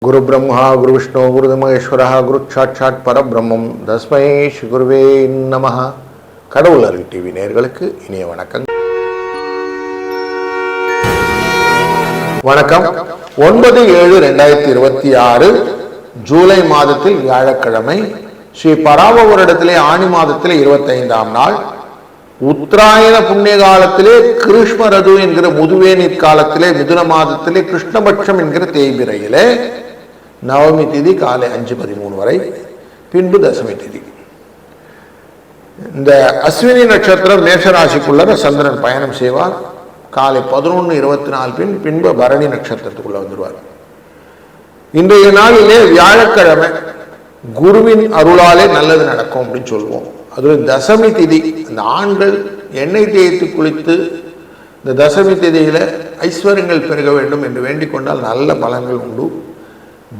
குரு பிரம்மா குரு விஷ்ணு குரு மகேஸ்வரா குரு சாட்சாத் பரபிரம்மம் தஸ்மை ஸ்ரீ குருவே நமஹ. கடவுள் அருள் டிவி நேயர்களுக்கு இனிய வணக்கம். வணக்கம். 9/7/2026 ஜூலை மாதத்தில் வியாழக்கிழமை, ஸ்ரீ பராவ வருடத்திலே ஆணி மாதத்திலே 25ஆம் நாள், உத்தராயண புண்ணிய காலத்திலே கிருஷ்ண ரது என்கிற முதுவேநீர் காலத்திலே மிதுன மாதத்திலே கிருஷ்ணபட்சம் என்கிற தேய்பிரையிலே நவமி திதி காலை 5:13 வரை, பின்பு தசமி திதி. இந்த அஸ்வினி நட்சத்திரம் மேஷராசிக்குள்ள சந்திரன் பயணம் செய்வார். காலை 11:24 பின்பு பரணி நட்சத்திரத்துக்குள்ள வந்துடுவார். இன்றைய நாளிலே வியாழக்கிழமை, குருவின் அருளாலே நல்லது நடக்கும் அப்படின்னு சொல்லுவோம். அது தசமி திதி. இந்த ஆண்கள் எண்ணெய் தேய்த்து குளித்து இந்த தசமி திதியில ஐஸ்வர்யங்கள் பெருக வேண்டும் என்று வேண்டிக் கொண்டால் நல்ல பலன்கள் உண்டு.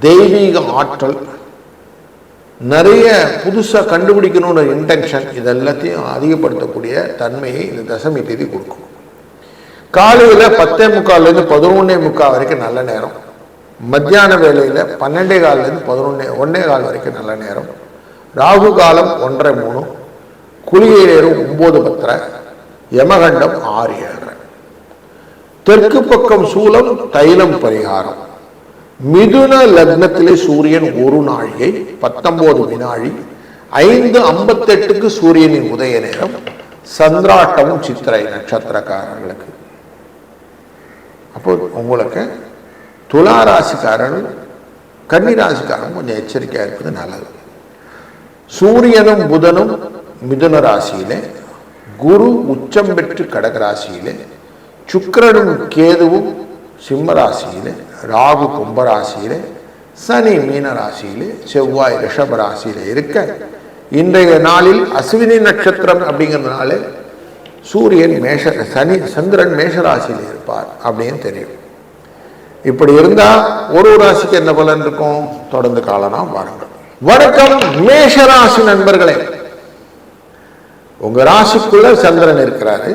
தெய்வீக ஆற்றல், நிறைய புதுசாக கண்டுபிடிக்கணும்னு இன்டென்ஷன், இதெல்லாத்தையும் அதிகப்படுத்தக்கூடிய தன்மையை இந்த தசமி தேதி கொடுக்கும். காலையில் 10:45 11:45 வரைக்கும் நல்ல நேரம். மத்தியான வேலையில் 12:15 11:15 வரைக்கும் நல்ல நேரம். ராகு காலம் 1:30, குளிகை நேரம் 9:10, யமகண்டம் 6:7. தெற்கு பக்கம் சூலம், தைலம் பரிகாரம். மிதுன லக்னத்திலே சூரியன் 1 நாழிகை 19 வினாழி 5:58 சூரியனின் உதய நேரம். சந்திராட்டமும் சித்திரை நட்சத்திரக்காரர்களுக்கு. அப்போ உங்களுக்கு துலா ராசிக்காரர்கள், கன்னி ராசிக்காரன் கொஞ்சம் எச்சரிக்கையாக இருப்பது நல்லது. சூரியனும் புதனும் மிதுன ராசியிலே, குரு உச்சம் பெற்று கடக ராசியிலே, சுக்கிரனும் கேதுவும் சிம்ம ராசியிலே, ராகு கும்பராசியிலே, சனி மீன ராசியிலே, செவ்வாய் ரிஷப ராசியிலே இருக்க, இன்றைய நாளில் அஸ்வினி நட்சத்திரம் அப்படிங்கிறதுனால சூரியன் சந்திரன் மேஷராசியில் இருப்பார் அப்படின்னு தெரியும். இப்படி இருந்தா ஒரு ராசிக்கு என்ன பலன் இருக்கும் தொடர்ந்து காலலாம் பாருங்கள். வணக்கம் மேஷராசி நண்பர்களே. உங்க ராசிக்குள்ள சந்திரன் இருக்கிறாரு.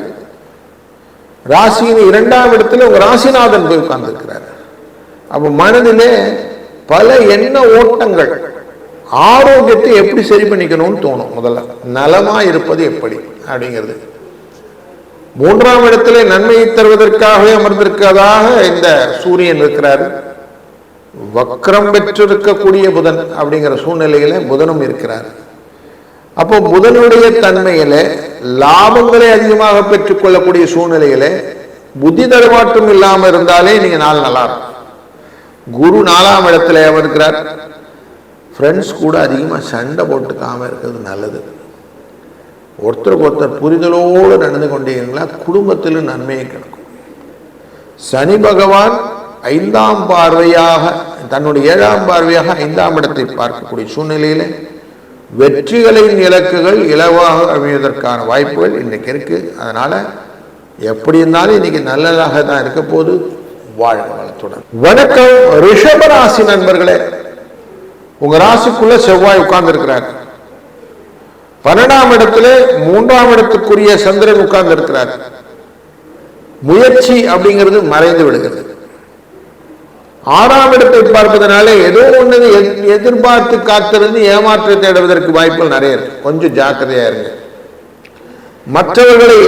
ராசியின் 2ஆம் இடத்துல உங்க ராசிநாதன் போய் உட்கார்ந்து இருக்கிறார். அப்ப மனதிலே பல எண்ண ஓட்டங்கள், ஆரோக்கியத்தை எப்படி சரி பண்ணிக்கணும்னு தோணும். முதல்ல நலமா இருப்பது எப்படி அப்படிங்கிறது. 3ஆம் இடத்துல நன்மையை தருவதற்காகவே அமர்ந்திருக்கிறதாக இந்த சூரியன் இருக்கிறார். வக்ரம் பெற்றிருக்கக்கூடிய புதன் அப்படிங்கிற சூழ்நிலையில புதனும் இருக்கிறார். அப்போ புதனுடைய தன்மையில லாபங்களை அதிகமாக பெற்றுக் கொள்ளக்கூடிய சூழ்நிலையில புத்தி தடுமாற்றம் இல்லாமல் இருந்தாலே நீங்க நாள் நல்லா இருக்கும். குரு 4ஆம் இடத்துல இருக்கிறார். ஃப்ரெண்ட்ஸ் கூட அதிகமாக சண்டை போட்டுக்காம இருக்கிறது நல்லது. ஒருத்தருக்கு ஒருத்தர் புரிதலோடு நடந்து கொண்டீங்களா குடும்பத்திலும் நன்மையை கிடைக்கும். சனி பகவான் 5ஆம் பார்வையாக, தன்னுடைய 7ஆம் பார்வையாக 5ஆம் இடத்தை பார்க்கக்கூடிய சூழ்நிலையில வெற்றிகளின் இலக்குகள் இலவாக அமைவதற்கான வாய்ப்புகள் இன்னைக்கு இருக்கு. அதனால எப்படி இருந்தாலும் இன்னைக்கு நல்லதாக தான் இருக்க போது. வாழ்க வளத்துடன். வணக்கம் ரிஷப ராசி நண்பர்களே. உங்க ராசிக்குள்ள செவ்வாய் உட்கார்ந்து இருக்கிறார். 12ஆம் இடத்துல 3ஆம் இடத்துக்குரிய சந்திரன் உட்கார்ந்து இருக்கிறார். முயற்சி அப்படிங்கிறது மறைந்து விடுகிறது. 6ஆம் இடத்தை பார்ப்பதனால ஏதோ ஒன்று எதிர்பார்த்து காத்திருந்து ஏமாற்றத்தை அடைவதற்கு வாய்ப்புகள் நிறைய இருக்கு. கொஞ்சம் ஜாக்கிரதையா இருங்க. மற்றவர்களை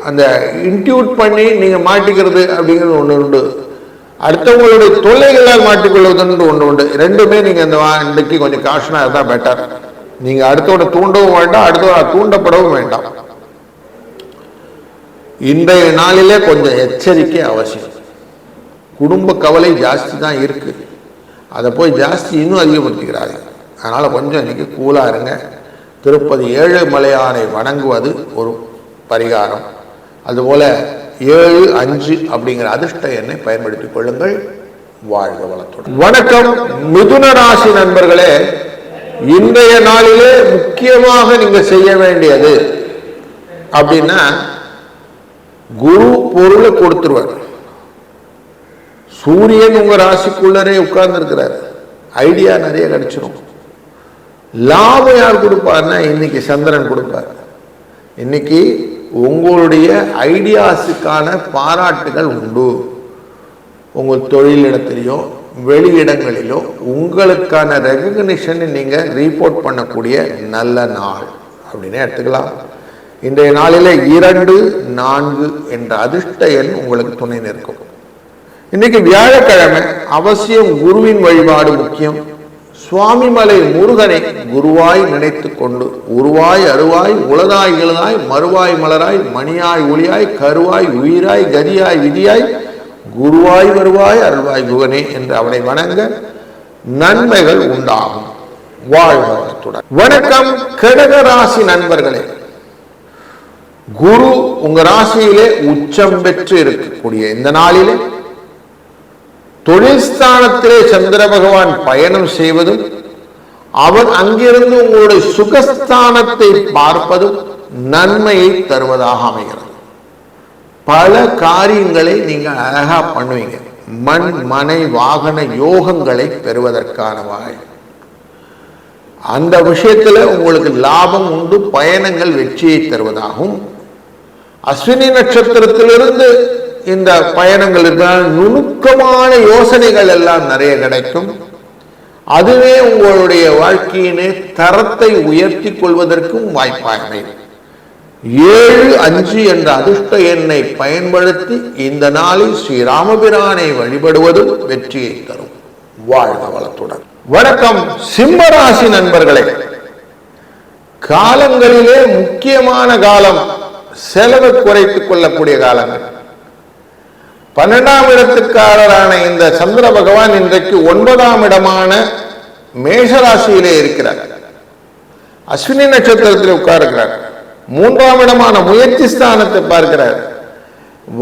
அந்த இன்ட்யூட் பண்ணி நீங்க மாட்டிக்கிறது அப்படிங்கிறது ஒன்று உண்டு. அடுத்தவங்களுடைய தொல்லைகளால் மாட்டிக்கொள்வதுன்னு ஒன்று உண்டு. ரெண்டுமே நீங்க இன்றைக்கு கொஞ்சம் காஷனா இருந்தா பெட்டர். நீங்க அடுத்தோட தூண்டவும் வேண்டாம், அடுத்தோட தூண்டப்படவும் வேண்டாம். இன்றைய நாளிலே கொஞ்சம் எச்சரிக்கை அவசியம். குடும்ப கவலை ஜாஸ்தி தான் இருக்கு. அதை போய் ஜாஸ்தி இன்னும் அதிகப்படுத்திக்கிறாங்க. அதனால கொஞ்சம் இன்னைக்கு கூலா இருங்க. திருப்பதி ஏழுமலையானை வணங்குவது ஒரு பரிகாரம். அதுபோல 7-5 அப்படிங்கிற அதிர்ஷ்ட எண்ணை பயன்படுத்திக் கொள்ளுங்கள். வாழ்க வளத்துடன். வணக்கம் மிதுன ராசி நண்பர்களே. இன்றைய நாளிலே முக்கியமாக நீங்க செய்ய வேண்டியது அப்படின்னா, குரு பொருளை கொடுத்துருவார். சூரியன் உங்க ராசிக்குள்ளரே உட்கார்ந்து இருக்கிறார். ஐடியா நிறைய கிடைச்சிடும். லாபம் யார் கொடுப்பார்னா இன்னைக்கு சந்திரன் கொடுப்பார். இன்னைக்கு உங்களுடைய ஐடியாஸுக்கான பாராட்டுகள் உண்டு. உங்கள் தொழிலிடத்திலையோ வெளியிடங்களிலோ உங்களுக்கான ரெகக்னிஷனை நீங்கள் ரீபோர்ட் பண்ணக்கூடிய நல்ல நாள் அப்படின்னு எடுத்துக்கலாம். இன்றைய நாளில் 2, 4 என்ற அதிர்ஷ்ட எண் உங்களுக்கு துணை நிற்கும். இன்னைக்கு வியாழக்கிழமை, அவசியம் குருவின் வழிபாடு முக்கியம். சுவாமிமலை முருகனை குருவாய் நினைத்து கொண்டு உருவாய் அருவாய் உளதாய் இளதாய் மறுவாய் மலராய் மணியாய் ஒளியாய் கருவாய் உயிராய் கதியாய் விதியாய் குருவாய் வருவாய் அருள்வாய் குகனே என்று அவனை வணங்க நன்மைகள் உண்டாகும். வாழ்வத்துடன். வணக்கம் கடக ராசி நண்பர்களே. குரு உங்க ராசியிலே உச்சம் பெற்று இருக்கக்கூடிய இந்த நாளிலே தொழில் ஸ்தானத்திலே சந்திர பகவான் பயணம் செய்வதும் அவர் அங்கிருந்து உங்களுடைய சுகஸ்தானத்தை பார்ப்பதும் நன்மையை தருவதாக அமைகிறது. பல காரியங்களை நீங்க அழகா பண்ணுவீங்க. மண் மனை வாகன யோகங்களை பெறுவதற்கான வாய்ப்பு. அந்த விஷயத்துல உங்களுக்கு லாபம் உண்டு. பயணங்கள் வெற்றியை தருவதாகவும், அஸ்வினி நட்சத்திரத்திலிருந்து இந்த பயணங்கள் இருந்தால் நுணுக்கமான யோசனைகள் எல்லாம் நிறைய கிடைக்கும். அதுவே உங்களுடைய வாழ்க்கையினை தரத்தை உயர்த்தி கொள்வதற்கும் வாய்ப்பாக 7, 5 என்ற அதிர்ஷ்ட எண்ணை பயன்படுத்தி இந்த நாளில் ஸ்ரீராமபிரானை வழிபடுவதும் வெற்றியை தரும். வாழ்க வளத்துடன். வணக்கம் சிம்மராசி நண்பர்களே. காலங்களிலே முக்கியமான காலம் செலவு குறைத்துக் கொள்ளக்கூடிய காலங்கள். 12ஆம் இடத்துக்காரரான இந்த சந்திர பகவான் இன்றைக்கு 9ஆம் இடமான மேஷராசியிலே இருக்கிறார். அஸ்வினி நட்சத்திரத்தில் உட்கார்கிறார். 3ஆம் இடமான முயற்சி ஸ்தானத்தை பார்க்கிறார்.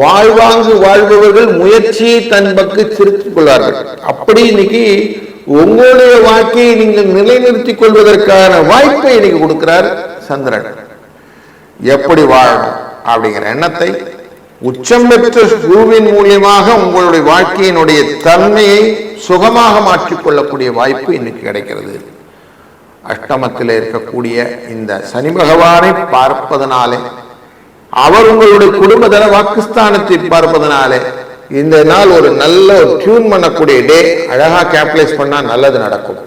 வாழ்வாங்கு வாழ்பவர்கள் முயற்சியை தன் பக்கம் திருத்திக் கொள்வார்கள். அப்படி இன்னைக்கு உங்களுடைய வாழ்க்கையை நீங்கள் நிலைநிறுத்திக் கொள்வதற்கான வாய்ப்பை இன்னைக்கு கொடுக்கிறார் சந்திரன். எப்படி வாழணும் அப்படிங்கிற எண்ணத்தை உச்சம் பெற்ற குருவின் மூலியமாக உங்களுடைய வாழ்க்கையினுடைய தன்மையை சுகமாக மாற்றிக்கொள்ளக்கூடிய வாய்ப்பு இன்னைக்கு கிடைக்கிறது. அஷ்டமத்தில் இருக்கக்கூடிய இந்த சனி பகவானை பார்ப்பதனாலே, அவர் உங்களுடைய குடும்பத்தன வாக்குஸ்தானத்தை பார்ப்பதனாலே இந்த நாள் ஒரு நல்ல டியூன் பண்ணக்கூடிய டே. அழகா கேபிடலைஸ் பண்ணா நல்லது நடக்கும்.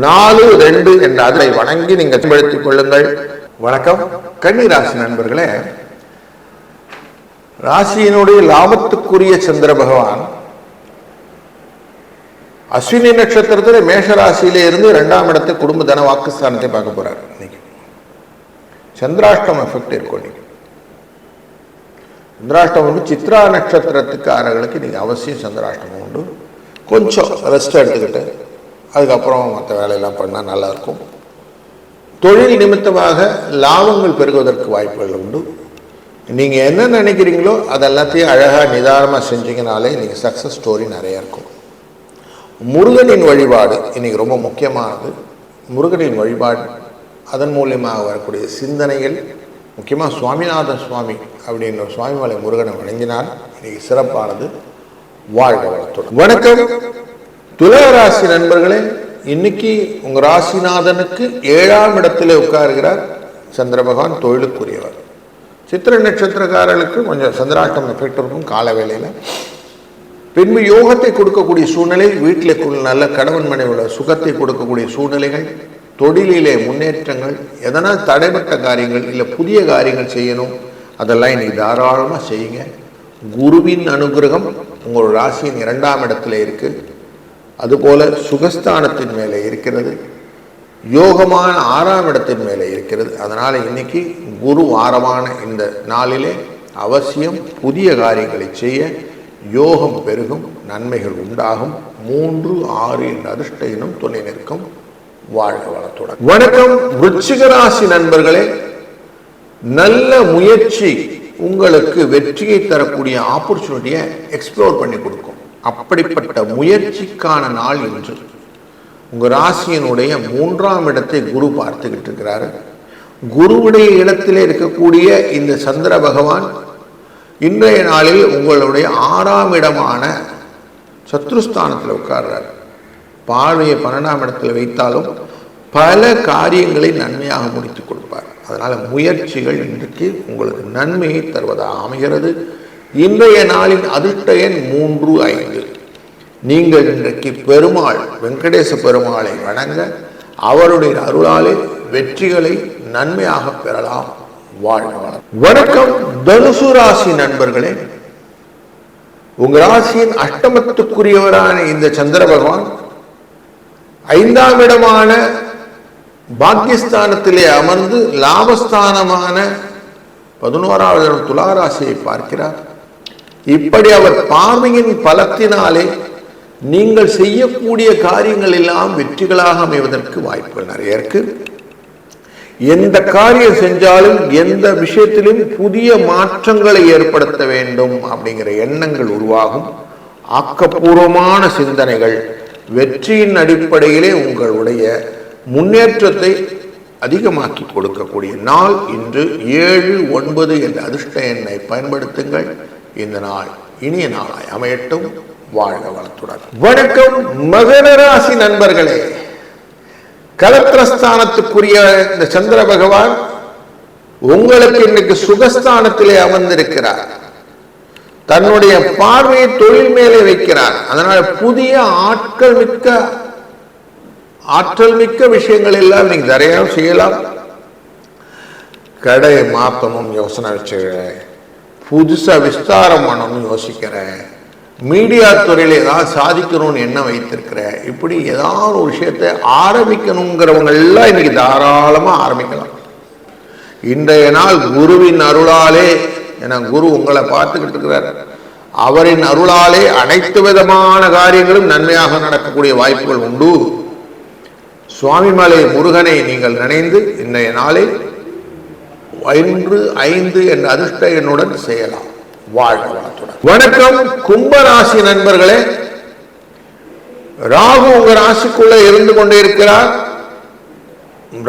4, 2 என்ற அதை வணங்கி நீங்கள் பயன்படுத்திக் கொள்ளுங்கள். வணக்கம் கன்னிராசி நண்பர்களே. ராசியினுடைய லாபத்துக்குரிய சந்திர பகவான் அஸ்வினி நட்சத்திரத்தில் மேஷ ராசியிலே இருந்து 2ஆம் இடத்தை குடும்ப தன வாக்குஸ்தானத்தை பார்க்க போறார். இன்னைக்கு சந்திராஷ்டம் எஃபெக்ட் இருக்கும். இன்னைக்கு சந்திராஷ்டம் உண்டு. சித்ரா நட்சத்திரத்துக்காரர்களுக்கு இன்னைக்கு அவசியம் சந்திராஷ்டமம் உண்டு. கொஞ்சம் ரெஸ்ட் எடுத்துக்கிட்டு அதுக்கப்புறம் மற்ற வேலையெல்லாம் பண்ணால் நல்லா இருக்கும். தொழில் நிமித்தமாக லாபங்கள் பெருகுவதற்கு வாய்ப்புகள் உண்டு. நீங்கள் என்ன நினைக்கிறீங்களோ அதெல்லாத்தையும் அழகாக நிதானமாக செஞ்சீங்கனாலே இன்னைக்கு சக்ஸஸ் ஸ்டோரி நிறையா இருக்கும். முருகனின் வழிபாடு இன்னைக்கு ரொம்ப முக்கியமானது. முருகனின் வழிபாடு, அதன் மூலியமாக வரக்கூடிய சிந்தனைகள், முக்கியமாக சுவாமிநாத சுவாமி அப்படின்ற சுவாமிமலை முருகனை வணங்கினால் இன்னைக்கு சிறப்பானது. வாழ்க வளத்துடன். வணக்கம் துளாராசி நண்பர்களே. இன்னைக்கு உங்க ராசிநாதனுக்கு 7ஆம் இடத்திலே உட்காருகிறார் சந்திர பகவான், தொழிலுக்குரியவர். சித்திர நட்சத்திரக்காரர்களுக்கு கொஞ்சம் சந்திராஷ்டம் எஃபெக்ட் இருக்கும் கால வேளையில். பின்பு யோகத்தை கொடுக்கக்கூடிய சூழ்நிலை, வீட்டில் நல்ல கணவன் மனைவியோட சுகத்தை கொடுக்கக்கூடிய சூழ்நிலைகள், தொழிலிலே முன்னேற்றங்கள், எதனால் தடைப்பட்ட காரியங்கள் இல்லை புதிய காரியங்கள் செய்யணும் அதெல்லாம் இன்னைக்கு தாராளமாக செய்யுங்க. குருவின் அனுகிரகம் உங்களோட ராசியின் 2ஆம் இடத்துல இருக்கு. அதுபோல சுகஸ்தானத்தின் மேலே இருக்கிறது. யோகமான 6ஆம் இடத்தின் மேலே இருக்கிறது. அதனால் இன்னைக்கு குரு வாரமான இந்த நாளிலே அவசியம் புதிய காரியங்களை செய்ய யோகம் பெருகும், நன்மைகள் உண்டாகும். 3, 6 என்ற அதிர்ஷ்ட எண்ணும் துணை நிற்கும். வாழ்க வளத்துடன். வணக்கம் விருச்சிக ராசி நண்பர்களே. நல்ல முயற்சி உங்களுக்கு வெற்றியை தரக்கூடிய ஆப்பர்ச்சுனிட்டியை எக்ஸ்ப்ளோர் பண்ணி கொடுக்கும். அப்படிப்பட்ட முயற்சிக்கான நாள் இன்று. உங்க ராசியினுடைய 3ஆம் இடத்தை குரு பார்த்துக்கிட்டு இருக்கிறாரு. குருவுடைய இடத்திலே இருக்கக்கூடிய இந்த சந்திர பகவான் இன்றைய நாளில் உங்களுடைய 6ஆம் இடமான சத்ருஸ்தானத்தில் உட்கார்றார். பார்வையை 12ஆம் இடத்தில் வைத்தாலும் பல காரியங்களை நன்மையாக முடித்துக் கொடுப்பார். அதனால முயற்சிகள் இன்றைக்கு உங்களுக்கு நன்மையை தருவதாக அமைகிறது. இன்றைய நாளின் அதிர்ஷ்ட எண் 3, 5. நீங்கள் இன்றைக்கு பெருமாள் வெங்கடேச பெருமாளை வணங்க அவருடைய அருளாலே வெற்றிகளை நன்மையாக பெறலாம். வாழ்க வளம். வணக்கம் தனுசு ராசி நண்பர்களே. உங்க ராசியின் அஷ்டமத்துக்குரியவரான இந்த சந்திர பகவான் 5ஆம் இடமான பாக்கியஸ்தானத்திலே அமர்ந்து லாபஸ்தானமான 11ஆவது இடம் துலா ராசியை பார்க்கிறார். இப்படி அவர் பார்வையின் பலத்தினாலே நீங்கள் செய்யக்கூடிய காரியங்கள் எல்லாம் வெற்றிகளாக அமைவதற்கு வாய்ப்புகள் நிறைய இருக்கு. எந்த காரியம் செஞ்சாலும் எந்த விஷயத்திலும் புதிய மாற்றங்களை ஏற்படுத்த வேண்டும் அப்படிங்கிற எண்ணங்கள் உருவாகும். ஆக்கப்பூர்வமான சிந்தனைகள் வெற்றியின் அடிப்படையிலே உங்களுடைய முன்னேற்றத்தை அதிகமாக்கி கொடுக்கக்கூடிய நாள் இன்று. 7, 9 என்ற அதிர்ஷ்ட எண்ணை பயன்படுத்துங்கள். இந்த நாள் இனிய நாளாய் அமையட்டும். வாழ்க வளத்துடன். வணக்கம் மகர ராசி நண்பர்களே. கலத்திரஸ்தானத்துக்குரிய இந்த சந்திர பகவான் உங்களுக்கு இன்னைக்கு சுகஸ்தானத்திலே அமர்ந்திருக்கிறார். தன்னுடைய பார்வையை தொழில் மேலே வைக்கிறார். அதனால புதிய ஆற்றல் மிக்க விஷயங்கள் எல்லாம் நீங்க நிறைய செய்யலாம். கடையை மாற்றணும் யோசனை வச்சுக்கிறேன், புதுசா விஸ்தாரம் பண்ணணும்னு யோசிக்கிறேன், மீடியா துறையில ஏதாவது சாதிக்கணும்னு எண்ணம் வைத்திருக்கிறேன், இப்படி ஏதாவது ஒரு விஷயத்தை ஆரம்பிக்கணுங்கிறவங்க எல்லாம் இன்னைக்கு தாராளமா ஆரம்பிக்கலாம். இன்றைய நாள் குருவின் அருளாலே, என குரு உங்களை பார்த்துக்கிட்டு இருக்கிறார், அவரின் அருளாலே அனைத்து விதமான காரியங்களும் நன்மையாக நடக்கக்கூடிய வாய்ப்புகள் உண்டு. சுவாமிமலை முருகனை நீங்கள் நினைந்து இன்றைய நாளை 1, 5 என்ற அதிர்ஷ்ட எண்ணுடன் செய்யலாம். வாழ்க வளத்துடன். வணக்கம் கும்பராசி நண்பர்களே. ராகு உங்க ராசிக்குள்ள இருந்து கொண்டே இருக்கிறார்.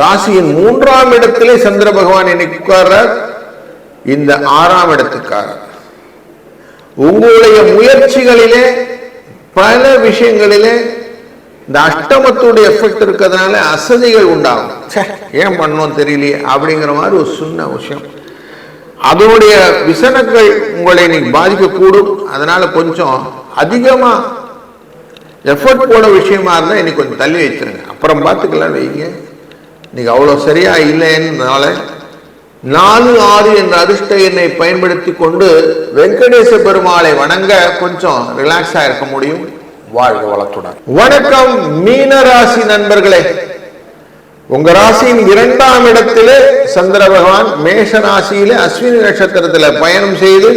ராசியின் 3ஆம் இடத்திலே சந்திர பகவான் இன்னைக்கு உட்கார்றார். இந்த 6ஆம் இடத்துக்காரர் உங்களுடைய முயற்சிகளிலே பல விஷயங்களிலே இந்த அஷ்டமத்துடைய எஃபெக்ட் இருக்கிறதுனால அசதிகள் உண்டாகும். ஏன் பண்ணணும் தெரியலையே அப்படிங்கிற மாதிரி ஒரு சின்ன விஷயம், அதனுடைய விசனங்கள் உங்களை இன்னைக்கு பாதிக்கக்கூடும். அதனால கொஞ்சம் அதிகமா எஃபர்ட் போட விஷயமா இருந்தால் இன்னைக்கு கொஞ்சம் தள்ளி வச்சிருங்க, அப்புறம் பார்த்துக்கலாம் வைங்க. இன்னைக்கு அவ்வளோ சரியா இல்லைன்னால 4, 6 என்ற அதிர்ஷ்ட எண்ணை பயன்படுத்தி கொண்டு வெங்கடேச பெருமாளை வணங்க கொஞ்சம் ரிலாக்ஸா இருக்க முடியும். வாழ்க வளத்துடன். வணக்கம் மீன ராசி நண்பர்களே. உங்க ராசியின் 2ஆம் இடத்திலே சந்திர பகவான் மேஷ ராசியிலே அஸ்வினி நட்சத்திரத்துல பயணம் செய்து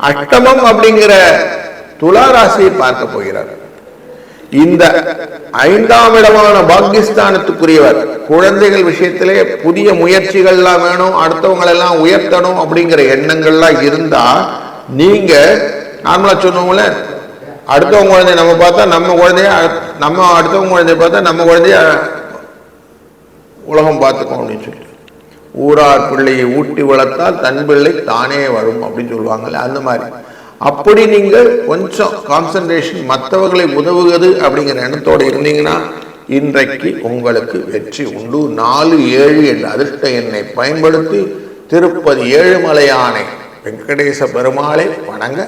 அஷ்டமம் அப்படிங்கிற துலா ராசியை பார்க்க போகிறார். இந்த 5ஆம் இடமான பாக்கியஸ்தானத்துக்குரியவர் குழந்தைகள் விஷயத்திலே புதிய முயற்சிகள் எல்லாம் வேணும், அடுத்தவங்களை எல்லாம் உயர்த்தணும் அப்படிங்கிற எண்ணங்கள்லாம் இருந்தா நீங்க நார்மலா சொன்னவங்கள அடுத்தவங்க குழந்தைய நம்ம பார்த்தா நம்ம குழந்தைய, நம்ம அடுத்தவங்க குழந்தைய பார்த்தா நம்ம குழந்தைய உலகம் பார்த்துக்கோம் அப்படின்னு சொல்லி, ஊரார் பிள்ளையை ஊட்டி வளர்த்தால் தன் பிள்ளை தானே வரும் அப்படின்னு சொல்லுவாங்கல்ல, அந்த மாதிரி. அப்படி நீங்கள் கொஞ்சம் கான்சன்ட்ரேஷன் மற்றவர்களை உதவுவது அப்படிங்கிற எண்ணத்தோடு இருந்தீங்கன்னா இன்றைக்கு உங்களுக்கு வெற்றி உண்டு. 4, 7 என்ற அதிர்ஷ்ட எண்ணை பயன்படுத்தி திருப்பதி ஏழுமலையானை வெங்கடேச பெருமாளை வணங்க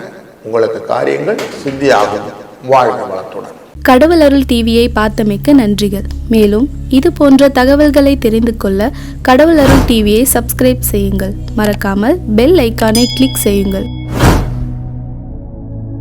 உங்களுக்கு காரியங்கள் சித்தியாகும். வாழ்க வளத்துடன். கடவுள் அருள் டிவியை பார்த்தமைக்கு நன்றிகள். மேலும் இது போன்ற தகவல்களை தெரிந்து கொள்ள கடவுள் அருள் டிவியை சப்ஸ்கிரைப் செய்யுங்கள். மறக்காமல் பெல் ஐக்கானை கிளிக் செய்யுங்கள்.